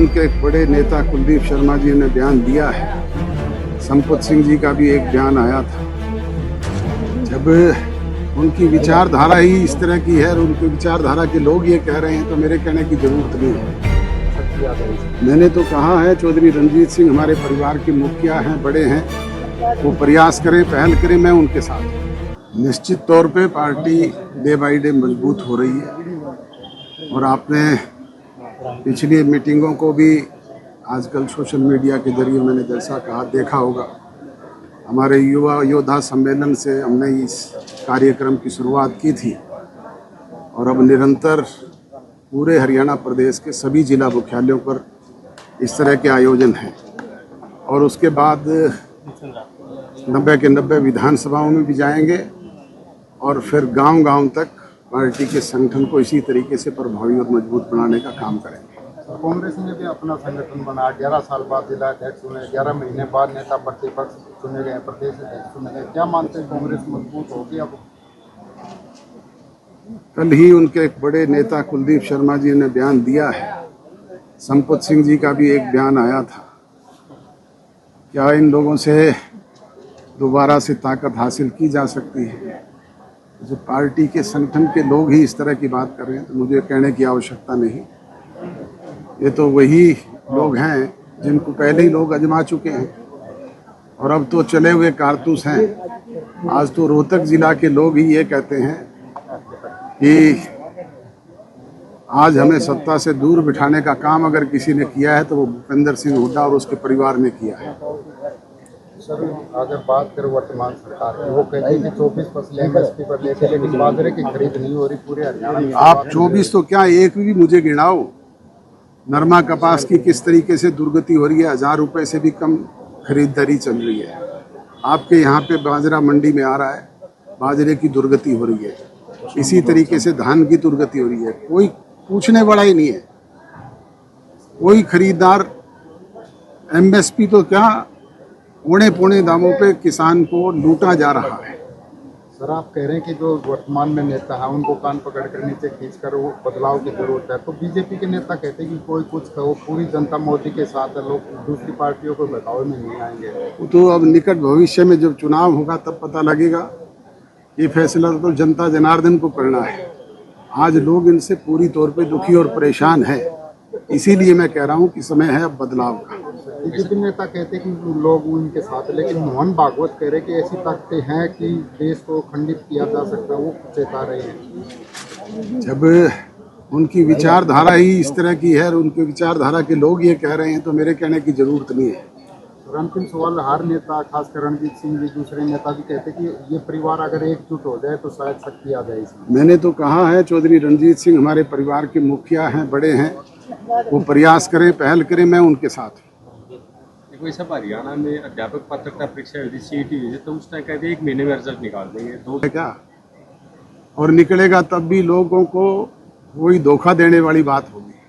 उनके एक बड़े नेता कुलदीप शर्मा जी ने बयान दिया है। संपत सिंह जी का भी एक बयान आया था। जब उनकी विचारधारा ही इस तरह की है और उनकी विचारधारा के लोग ये कह रहे हैं तो मेरे कहने की जरूरत नहीं है। मैंने तो कहा है चौधरी रणजीत सिंह हमारे परिवार के मुखिया हैं, बड़े हैं, वो प्रयास करें, पहल करें, मैं उनके साथ हूँ। निश्चित तौर पे पार्टी डे बाई डे मजबूत हो रही है और आपने पिछली मीटिंगों को भी आजकल सोशल मीडिया के जरिए मैंने जैसा कहा देखा होगा। हमारे युवा योद्धा सम्मेलन से हमने इस कार्यक्रम की शुरुआत की थी और अब निरंतर पूरे हरियाणा प्रदेश के सभी जिला मुख्यालयों पर इस तरह के आयोजन हैं और उसके बाद 90 के 90 विधानसभाओं में भी जाएंगे और फिर गांव-गांव तक पार्टी के संगठन को इसी तरीके से प्रभावी और मजबूत बनाने का काम करेंगे। कांग्रेस ने भी अपना संगठन बना, 11 साल बाद जिला अध्यक्ष चुने, 11 महीने बाद नेता प्रतिपक्ष चुने गए, प्रदेश अध्यक्ष चुने गए। क्या मानते हैं कांग्रेस मजबूत होगी अब? कल ही उनके एक बड़े नेता कुलदीप शर्मा जी ने बयान दिया है। संपत सिंह जी का भी एक बयान आया था। क्या इन लोगों से दोबारा से ताकत हासिल की जा सकती है? जो पार्टी के संगठन के लोग ही इस तरह की बात कर रहे हैं तो मुझे कहने की आवश्यकता नहीं। ये तो वही लोग हैं जिनको पहले ही लोग आजमा चुके हैं और अब तो चले हुए कारतूस हैं। आज तो रोहतक जिला के लोग ही ये कहते हैं कि आज हमें सत्ता से दूर बिठाने का काम अगर किसी ने किया है तो वो भूपेंद्र सिंह हुड्डा और उसके परिवार ने किया है। सर, अगर बात करें वर्तमान सरकार की, वो कहती है कि 24% एमएसपी पर लेके, लेकिन बाजरे की खरीद नहीं हो रही पूरे हरियाणा में। आप 24 तो क्या एक भी मुझे गिनाओ। नरमा कपास की किस तरीके से दुर्गति हो रही है, 1000 रुपए से भी कम खरीदारी चल रही है। आपके यहाँ पे बाजरा मंडी में आ रहा है, बाजरे की दुर्गति हो रही है। इसी तरीके से धान की दुर्गति हो रही है। कोई पूछने वाला ही नहीं है, कोई खरीदार। एमएसपी तो क्या औने पौने दामों पे किसान को लूटा जा रहा है। सर, आप कह रहे हैं कि जो वर्तमान में नेता है उनको कान पकड़ कर नीचे खींचकर वो बदलाव की जरूरत है, तो बीजेपी के नेता कहते हैं कि कोई कुछ कहो, पूरी जनता मोदी के साथ है, लोग दूसरी पार्टियों को बहकावे में नहीं आएंगे। तो अब निकट भविष्य में जब चुनाव होगा तब पता लगेगा। ये फैसला तो जनता जनार्दन को करना है। आज लोग इनसे पूरी तौर पे दुखी और परेशान है, इसीलिए मैं कह रहा हूँ कि समय है अब बदलाव का। बीजेपी नेता कहते हैं कि लोग उनके साथ है, लेकिन मोहन भागवत कह रहे हैं कि ऐसी ताकतें हैं कि देश को खंडित किया जा सकता है, वो चेता रहे हैं। जब उनकी विचारधारा ही इस तरह की है और उनकी विचारधारा के लोग ये कह रहे हैं तो मेरे कहने की जरूरत नहीं है। अंतिम सवाल, हर नेता खासकर रणजीत सिंह जी, दूसरे नेता भी कहते हैं कि ये परिवार अगर एकजुट हो जाए तो शायद शक्ति आ जाए इसमें। मैंने तो कहा है चौधरी रणजीत सिंह हमारे परिवार के मुखिया हैं, बड़े हैं, वो प्रयास करें, पहल करें, मैं उनके साथ हूँ। कोई सब हरियाणा में अध्यापक पात्रता परीक्षा हुई थी, सीईटी हुई थी, तो उस टाइम कहते 1 महीने में रिजल्ट निकाल देंगे, दो क्या और निकलेगा तब भी लोगों को वही धोखा देने वाली बात होगी।